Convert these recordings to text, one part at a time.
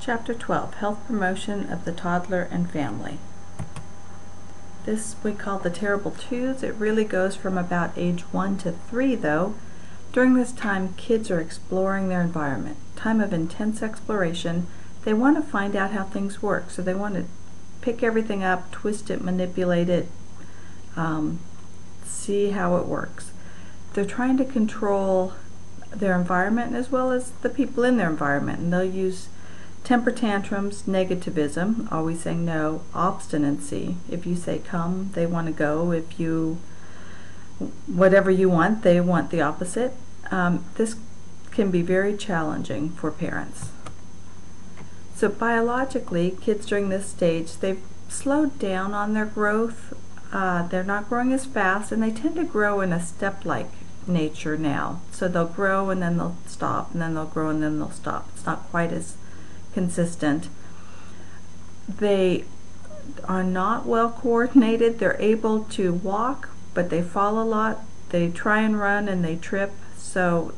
Chapter 12, Health Promotion of the Toddler and Family. This we call the terrible twos. It really goes from about age 1 to 3 though. During this time, kids are exploring their environment. Time of intense exploration. They want to find out how things work, so they want to pick everything up, twist it, manipulate it, see how it works. They're trying to control their environment as well as the people in their environment, and they'll use temper tantrums, negativism, always saying no, obstinacy. If you say come, they want to go. If you, whatever you want, they want the opposite. This can be very challenging for parents. So biologically, kids during this stage, they've slowed down on their growth. They're not growing as fast, and they tend to grow in a step-like nature now. So they'll grow and then they'll stop, and then they'll grow and then they'll stop. It's not quite as consistent. They are not well coordinated. They're able to walk, but they fall a lot. They try and run and they trip. So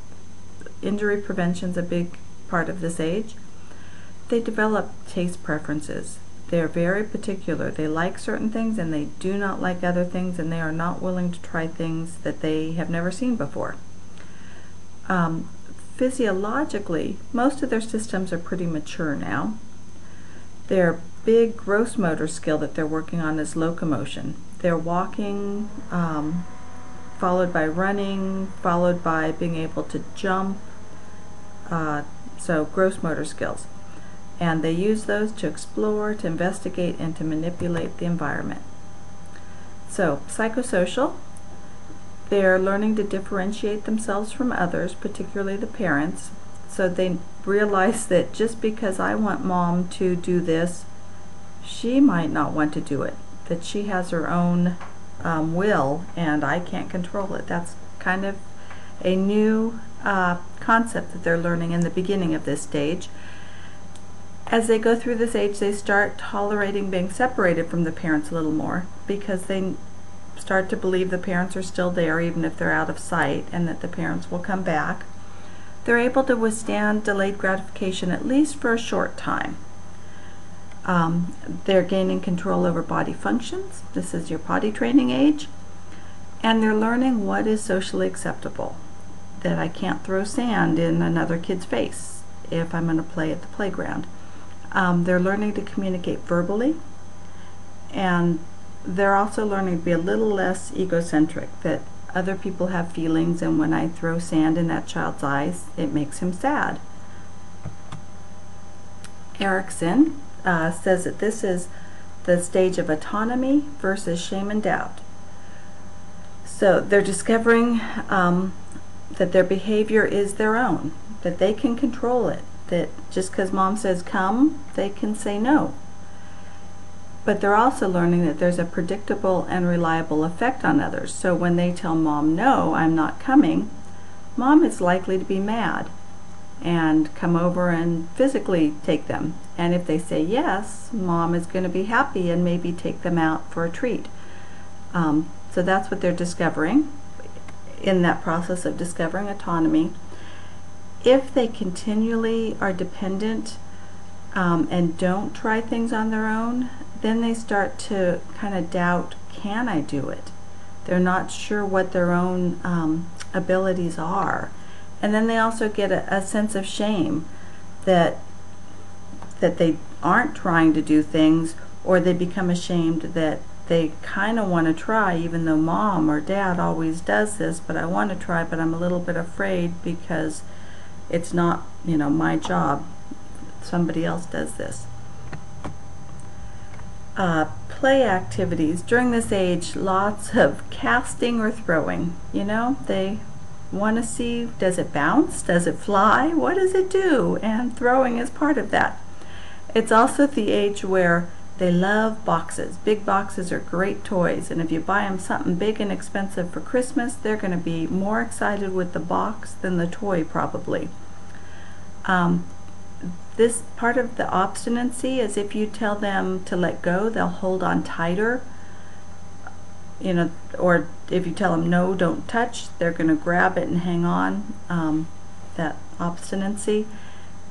injury prevention is a big part of this age. They develop taste preferences. They're very particular. They like certain things and they do not like other things, and they are not willing to try things that they have never seen before. Physiologically, most of their systems are pretty mature now. Their big gross motor skill that they're working on is locomotion. They're walking, followed by running, followed by being able to jump, so gross motor skills. And they use those to explore, to investigate, and to manipulate the environment. So, psychosocial. They're learning to differentiate themselves from others, particularly the parents. So they realize that just because I want mom to do this, she might not want to do it. That she has her own will and I can't control it. That's kind of a new concept that they're learning in the beginning of this stage. As they go through this age, they start tolerating being separated from the parents a little more, because they start to believe the parents are still there even if they're out of sight, and that the parents will come back. They're able to withstand delayed gratification at least for a short time. They're gaining control over body functions. This is your potty training age. And they're learning what is socially acceptable. That I can't throw sand in another kid's face if I'm going to play at the playground. They're learning to communicate verbally, and they're also learning to be a little less egocentric, that other people have feelings, and when I throw sand in that child's eyes, it makes him sad. Erikson says that this is the stage of autonomy versus shame and doubt. So they're discovering that their behavior is their own, that they can control it, that just because mom says come, they can say no. But they're also learning that there's a predictable and reliable effect on others. So when they tell mom, no, I'm not coming, mom is likely to be mad and come over and physically take them. And if they say yes, mom is going to be happy and maybe take them out for a treat. So that's what they're discovering in that process of discovering autonomy. If they continually are dependent and don't try things on their own, then they start to kind of doubt, can I do it? They're not sure what their own abilities are. And then they also get a sense of shame that they aren't trying to do things, or they become ashamed that they kind of want to try even though mom or dad always does this, but I want to try, but I'm a little bit afraid because it's not, my job. Somebody else does this. Play activities. During this age, lots of casting or throwing. They want to see, does it bounce? Does it fly? What does it do? And throwing is part of that. It's also the age where they love boxes. Big boxes are great toys, and if you buy them something big and expensive for Christmas, they're going to be more excited with the box than the toy probably. This part of the obstinacy is if you tell them to let go, they'll hold on tighter. Or if you tell them no, don't touch, they're going to grab it and hang on. That obstinacy.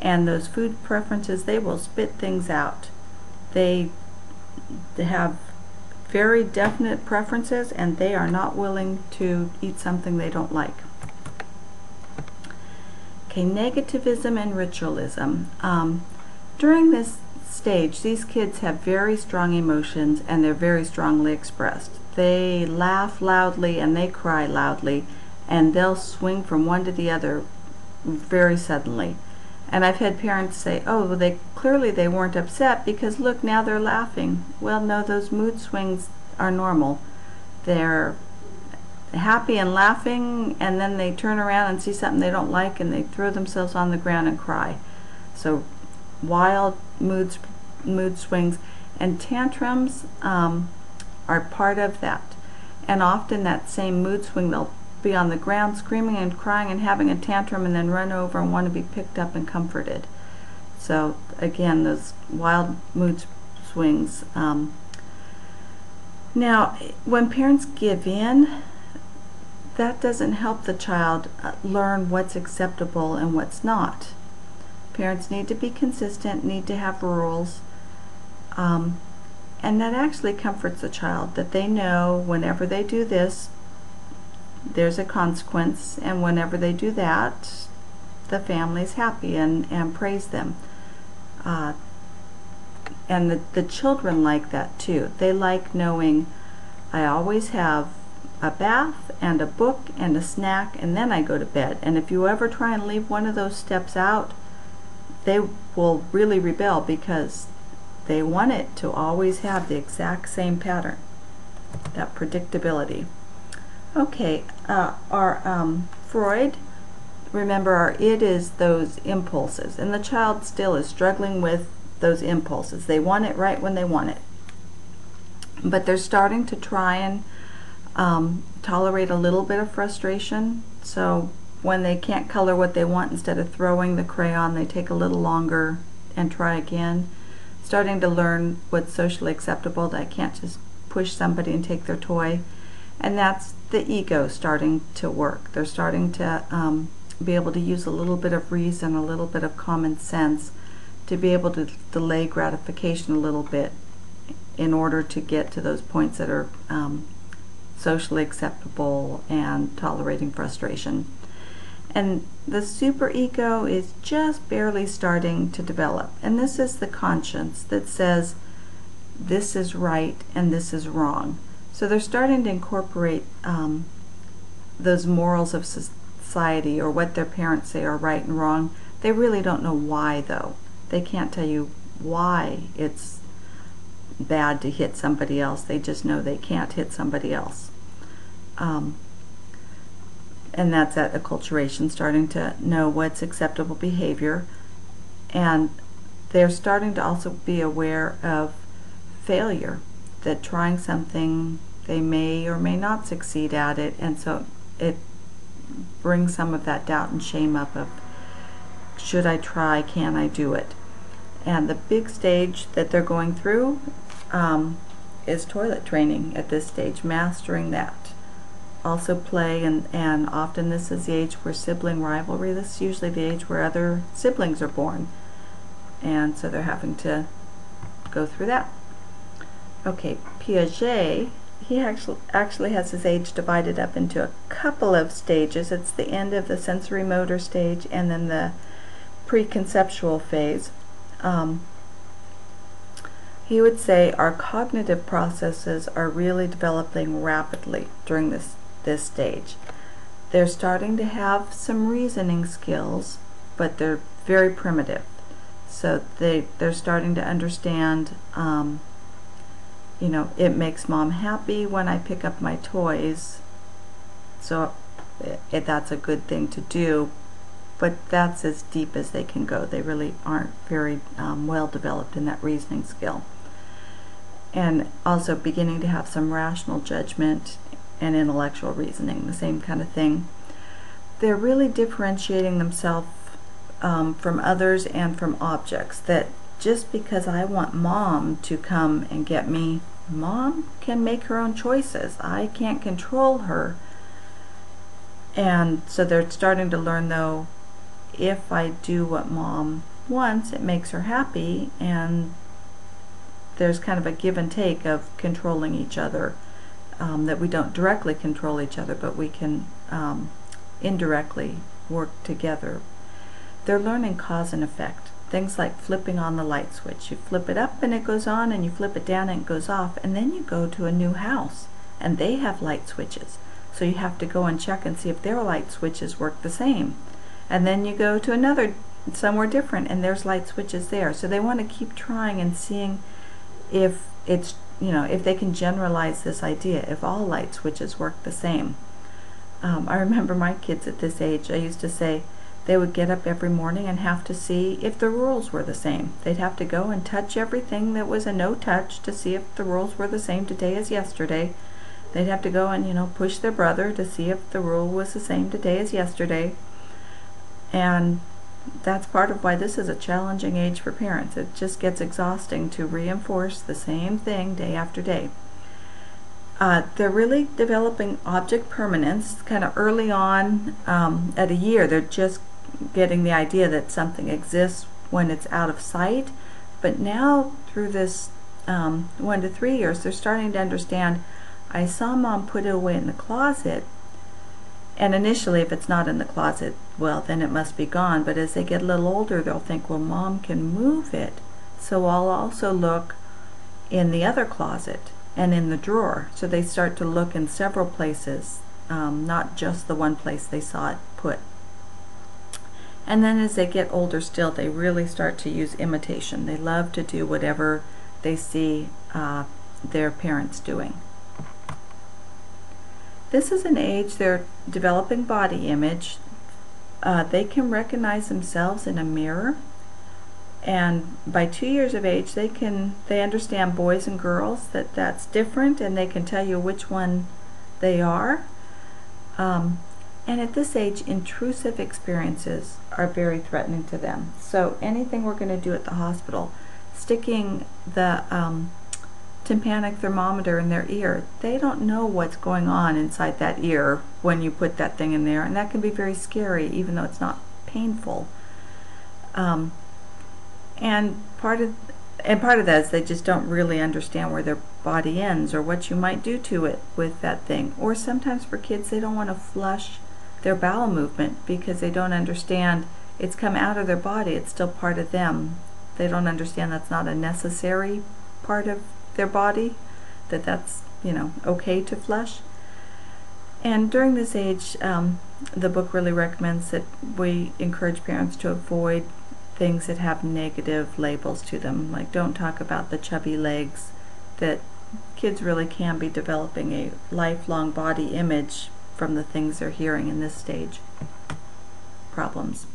And those food preferences, they will spit things out. They have very definite preferences, and they are not willing to eat something they don't like. Okay, negativism and ritualism. During this stage, these kids have very strong emotions, and they're very strongly expressed. They laugh loudly and they cry loudly, and they'll swing from one to the other very suddenly. And I've had parents say, oh, well, they weren't upset because look, now they're laughing. Well, no, those mood swings are normal. They're happy and laughing, and then they turn around and see something they don't like, and they throw themselves on the ground and cry. So wild mood swings and tantrums are part of that. And often that same mood swing, they'll be on the ground screaming and crying and having a tantrum, and then run over and want to be picked up and comforted. So again, those wild mood swings. Now, when parents give in, that doesn't help the child learn what's acceptable and what's not. Parents need to be consistent, need to have rules, and that actually comforts the child, that they know whenever they do this, there's a consequence, and whenever they do that, the family's happy and praise them. And the children like that too. They like knowing, I always have a bath and a book and a snack, and then I go to bed. And if you ever try and leave one of those steps out, they will really rebel, because they want it to always have the exact same pattern, that predictability. Okay, our Freud, remember, our id is those impulses, and the child still is struggling with those impulses. They want it right when they want it, but they're starting to try and tolerate a little bit of frustration. So when they can't color what they want, instead of throwing the crayon, they take a little longer and try again. Starting to learn what's socially acceptable, that I can't just push somebody and take their toy. And that's the ego starting to work. They're starting to be able to use a little bit of reason, a little bit of common sense, to be able to delay gratification a little bit in order to get to those points that are socially acceptable and tolerating frustration. And the superego is just barely starting to develop. And this is the conscience that says this is right and this is wrong. So they're starting to incorporate those morals of society, or what their parents say are right and wrong. They really don't know why, though. They can't tell you why it's bad to hit somebody else. They just know they can't hit somebody else. And that's at acculturation, starting to know what's acceptable behavior. And they're starting to also be aware of failure, that trying something, they may or may not succeed at it, and so it brings some of that doubt and shame up of, should I try, can I do it? And the big stage that they're going through is toilet training at this stage, mastering that. Also play, and often this is the age where sibling rivalry, this is usually the age where other siblings are born, and so they're having to go through that. Okay, Piaget, he actually has his age divided up into a couple of stages. It's the end of the sensorimotor stage and then the preconceptual phase. He would say our cognitive processes are really developing rapidly during this stage. They're starting to have some reasoning skills, but they're very primitive. So they're starting to understand, you know, it makes mom happy when I pick up my toys, so that's a good thing to do, but that's as deep as they can go. They really aren't very well developed in that reasoning skill. And also beginning to have some rational judgment and intellectual reasoning, the same kind of thing. They're really differentiating themselves from others and from objects, that just because I want mom to come and get me, mom can make her own choices. I can't control her. And so they're starting to learn, though, if I do what mom once, it makes her happy, and there's kind of a give and take of controlling each other, that we don't directly control each other, but we can indirectly work together. They're learning cause and effect. Things like flipping on the light switch. You flip it up and it goes on, and you flip it down and it goes off, and then you go to a new house and they have light switches. So you have to go and check and see if their light switches work the same. And then you go to another, somewhere different, and there's light switches there. So they want to keep trying and seeing if it's, if they can generalize this idea, if all light switches work the same. I remember my kids at this age, I used to say they would get up every morning and have to see if the rules were the same. They'd have to go and touch everything that was a no touch to see if the rules were the same today as yesterday. They'd have to go and, push their brother to see if the rule was the same today as yesterday. And that's part of why this is a challenging age for parents. It just gets exhausting to reinforce the same thing day after day. They're really developing object permanence kind of early on. At a year, they're just getting the idea that something exists when it's out of sight. But now through this 1 to 3 years, they're starting to understand, I saw Mom put it away in the closet, and initially if it's not in the closet, well, then it must be gone. But as they get a little older, they'll think, well, Mom can move it, so I'll also look in the other closet and in the drawer. So they start to look in several places, not just the one place they saw it put. And then as they get older still, they really start to use imitation. They love to do whatever they see their parents doing. This is an age they're developing body image. They can recognize themselves in a mirror, and by 2 years of age they understand boys and girls, that's different, and they can tell you which one they are. And at this age, intrusive experiences are very threatening to them. So anything we're going to do at the hospital, sticking the tympanic thermometer in their ear, they don't know what's going on inside that ear when you put that thing in there, and that can be very scary even though it's not painful. And part of that is they just don't really understand where their body ends or what you might do to it with that thing. Or sometimes for kids, they don't want to flush their bowel movement because they don't understand it's come out of their body, it's still part of them. They don't understand that's not a necessary part of their body, that's okay to flush. And during this age, the book really recommends that we encourage parents to avoid things that have negative labels to them, like don't talk about the chubby legs, that kids really can be developing a lifelong body image from the things they're hearing in this stage. Problems.